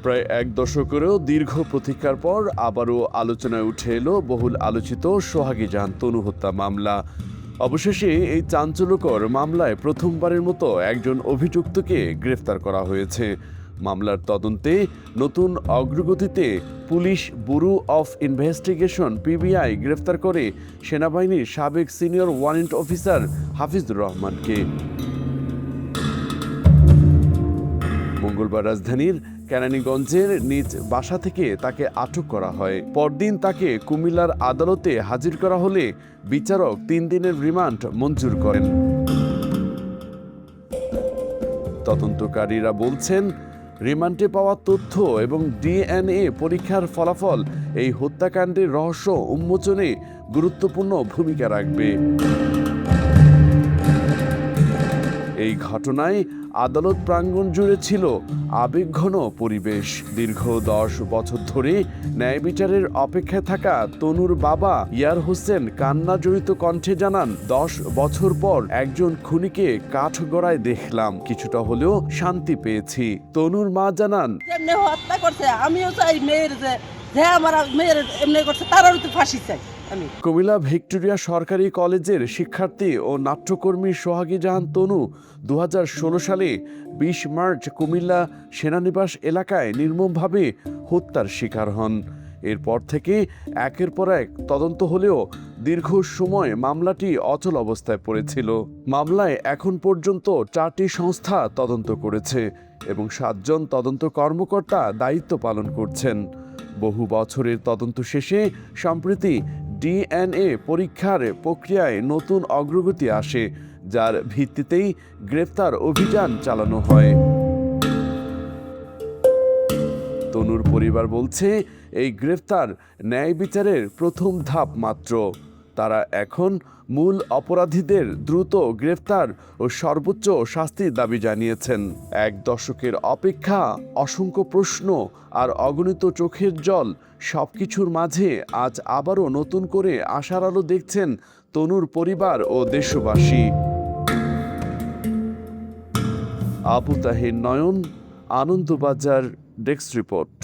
প্রায় এক দশকেরও দীর্ঘ প্রতীক্ষার পর আবারও আলোচনায় উঠে এলো বহুল আলোচিত সোহাগী জাহান তনু হত্যা মামলা। অবশেষে এই চাঞ্চল্যকর মামলায় প্রথমবারের মতো একজন অভিযুক্তকে গ্রেফতার করা হয়েছে। মামলার তদন্তে নতুন অগ্রগতিতে police bureau of investigation PBI গ্রেফতার করে সেনাবাহিনীর সাবেক সিনিয়র ওয়ারেন্ট অফিসার হাফিজুর রহমানকে। মঙ্গলবার রাজধানীর কেরানীগঞ্জের নিজ বাসা থেকে তাকে আটক করা হয়। পরদিন তাকে কুমিল্লার আদালতে হাজির করা হলে বিচারক 3 দিনের রিমান্ড মঞ্জুর করেন। তদন্তকারীরা বলছেন, রিমান্ডে পাওয়া তথ্য এবং ডিএনএ পরীক্ষার ফলাফল এই হত্যাকাণ্ডের রহস্য উন্মোচনে গুরুত্বপূর্ণ ভূমিকা রাখবে। এই ঘটনায় আদালত প্রাঙ্গণ জুড়ে ছিল আবেগঘন পরিবেশ। দীর্ঘ 10 বছর ধরে ন্যায় বিচারের অপেক্ষায় থাকা তনুর বাবা ইয়ার হোসেন কান্নাজড়িত কণ্ঠে জানান, 10 বছর পর একজন খুনিকে কাঠগড়ায় দেখলাম, কিছুটা হলেও শান্তি পেয়েছি। তনুর মা জানান, হত্যা করছে, আমিও চাই মেয়ের যে আমার মেয়ের এমনি করছে তারাও তো ফাঁসি চাই। কুমিল্লা ভিক্টোরিয়া সরকারি কলেজের শিক্ষার্থী ও নাট্যকর্মী সোহাগী জাহান তনু 2016 সালে 20 মার্চ কুমিল্লা সেনানিবাস এলাকায় নির্মমভাবে হত্যার শিকার হন। এরপর থেকে একের পর এক তদন্ত হলেও দীর্ঘ সময় মামলাটি অচল অবস্থায় পড়েছিল। মামলায় এখন পর্যন্ত 4টি সংস্থা তদন্ত করেছে এবং 7 জন তদন্ত কর্মকর্তা দায়িত্ব পালন করছেন। বহু বছরের তদন্ত শেষে সম্প্রতি ডিএনএ পরীক্ষার প্রক্রিয়ায় নতুন অগ্রগতি আসে, যার ভিত্তিতেই গ্রেফতার অভিযান চালানো হয়। তনুর পরিবার বলছে, এই গ্রেফতার ন্যায় বিচারের প্রথম ধাপ মাত্র। তারা এখন মূল অপরাধীদের দ্রুত গ্রেফতার ও সর্বোচ্চ শাস্তির দাবি জানিয়েছেন। 1 দশকের অপেক্ষা, অসংখ্য প্রশ্ন আর অগণিত চোখের জল সবকিছুর মাঝে আজ আবারও নতুন করে আশার আলো দেখছেন তনুর পরিবার ও দেশবাসী। আবু তাহের নয়ন, আনন্দবাজার ডেস্ক রিপোর্ট।